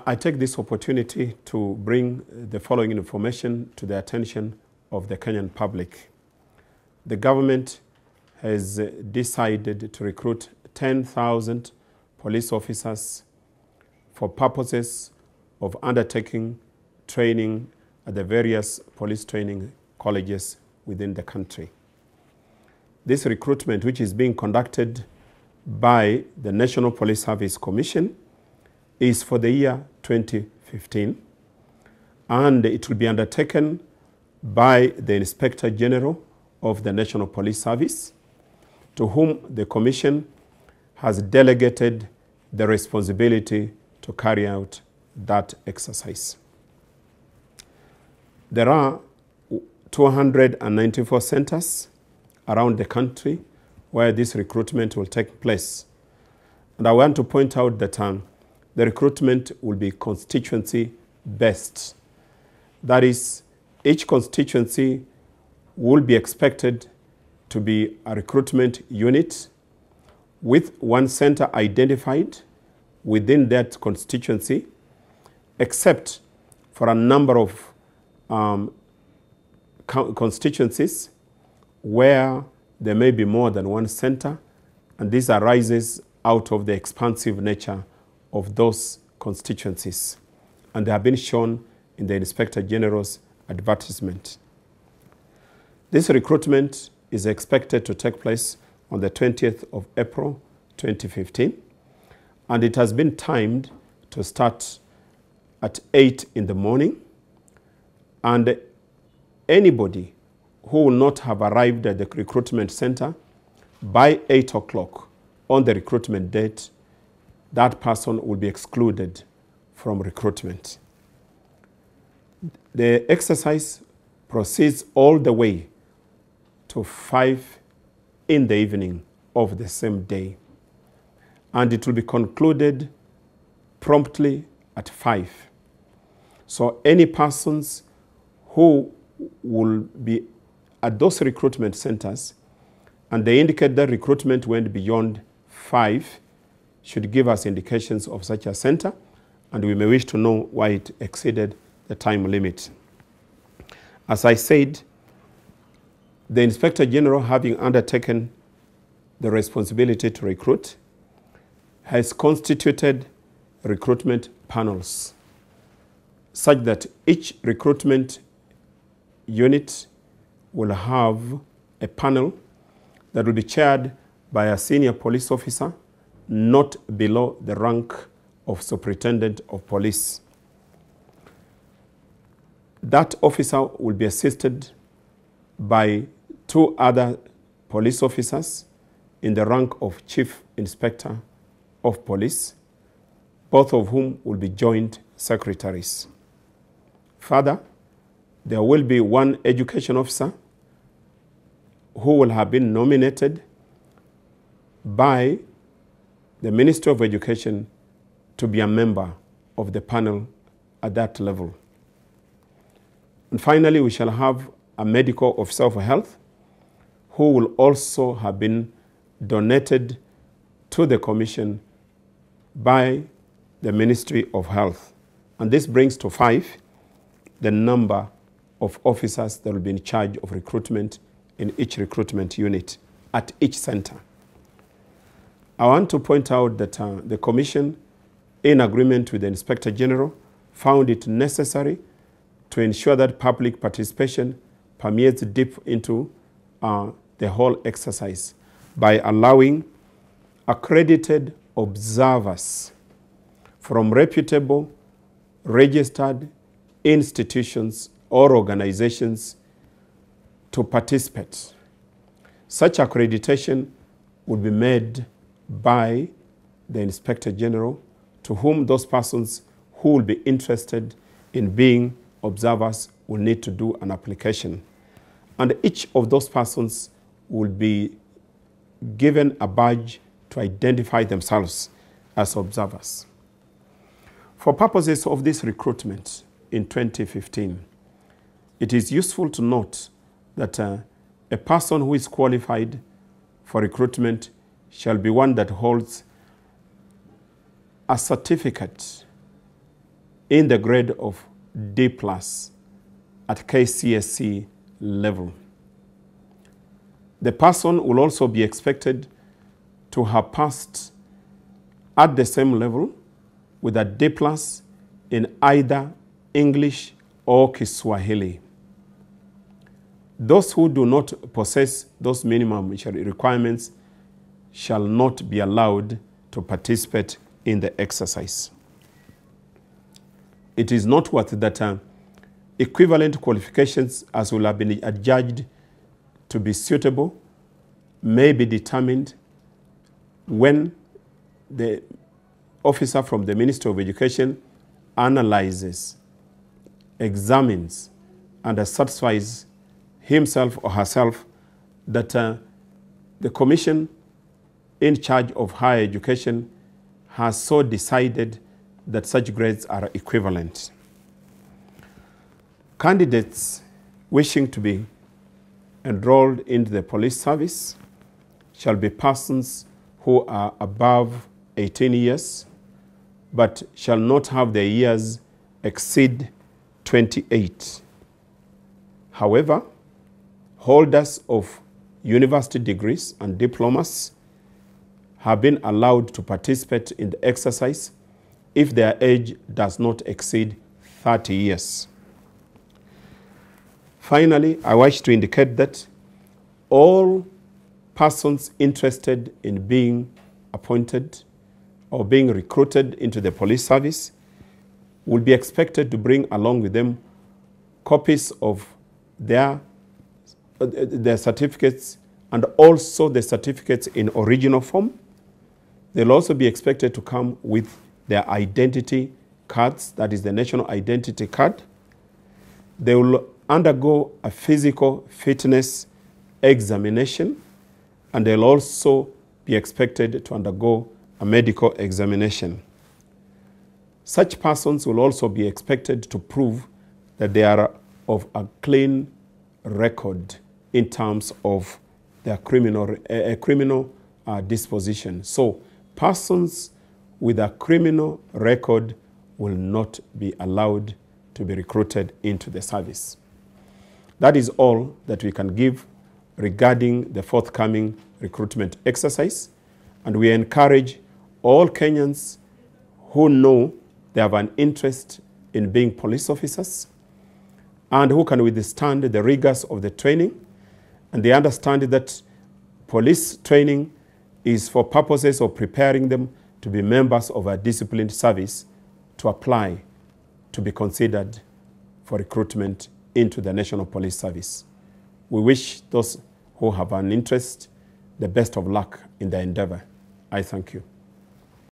I take this opportunity to bring the following information to the attention of the Kenyan public. The government has decided to recruit 10,000 police officers for purposes of undertaking training at the various police training colleges within the country. This recruitment, which is being conducted by the National Police Service Commission, is for the year 2015, and it will be undertaken by the Inspector General of the National Police Service, to whom the Commission has delegated the responsibility to carry out that exercise. There are 294 centers around the country where this recruitment will take place. And I want to point out that the recruitment will be constituency-based. That is, each constituency will be expected to be a recruitment unit with one center identified within that constituency, except for a number of constituencies where there may be more than one center, and this arises out of the expansive nature of those constituencies, and they have been shown in the Inspector General's advertisement. This recruitment is expected to take place on the 20th of April 2015, and it has been timed to start at 8 in the morning, and anybody who will not have arrived at the recruitment center by 8 o'clock on the recruitment date, that person will be excluded from recruitment. The exercise proceeds all the way to 5 in the evening of the same day, and it will be concluded promptly at 5. So any persons who will be at those recruitment centers and they indicate that recruitment went beyond 5 should give us indications of such a center, and we may wish to know why it exceeded the time limit. As I said, the Inspector General, having undertaken the responsibility to recruit, has constituted recruitment panels such that each recruitment unit will have a panel that will be chaired by a senior police officer not below the rank of Superintendent of Police. That officer will be assisted by 2 other police officers in the rank of Chief Inspector of Police, both of whom will be joint secretaries. Further, there will be 1 education officer who will have been nominated by the Ministry of Education to be a member of the panel at that level. And finally, we shall have a medical officer of health who will also have been donated to the Commission by the Ministry of Health. And this brings to 5 the number of officers that will be in charge of recruitment in each recruitment unit at each center. I want to point out that the Commission, in agreement with the Inspector General, found it necessary to ensure that public participation permeates deep into the whole exercise by allowing accredited observers from reputable, registered institutions or organizations to participate. Such accreditation would be made by the Inspector General, to whom those persons who will be interested in being observers will need to do an application. And each of those persons will be given a badge to identify themselves as observers. For purposes of this recruitment in 2015, it is useful to note that a person who is qualified for recruitment shall be one that holds a certificate in the grade of D+ at KCSE level. The person will also be expected to have passed at the same level with a D+ in either English or Kiswahili. Those who do not possess those minimum requirements shall not be allowed to participate in the exercise. It is noteworthy that equivalent qualifications, as will have been adjudged to be suitable, may be determined when the officer from the Ministry of Education analyzes, examines, and satisfies himself or herself that the commission in charge of higher education has so decided that such grades are equivalent. Candidates wishing to be enrolled into the police service shall be persons who are above 18 years, but shall not have their years exceed 28. However, holders of university degrees and diplomas have been allowed to participate in the exercise if their age does not exceed 30 years. Finally, I wish to indicate that all persons interested in being appointed or being recruited into the police service will be expected to bring along with them copies of their certificates and also the certificates in original form. They'll also be expected to come with their identity cards, that is the national identity card. They will undergo a physical fitness examination, and they'll also be expected to undergo a medical examination. Such persons will also be expected to prove that they are of a clean record in terms of their criminal disposition. So persons with a criminal record will not be allowed to be recruited into the service. That is all that we can give regarding the forthcoming recruitment exercise, and we encourage all Kenyans who know they have an interest in being police officers and who can withstand the rigors of the training, and they understand that police training is for purposes of preparing them to be members of a disciplined service to apply to be considered for recruitment into the National Police Service. We wish those who have an interest the best of luck in their endeavor. I thank you.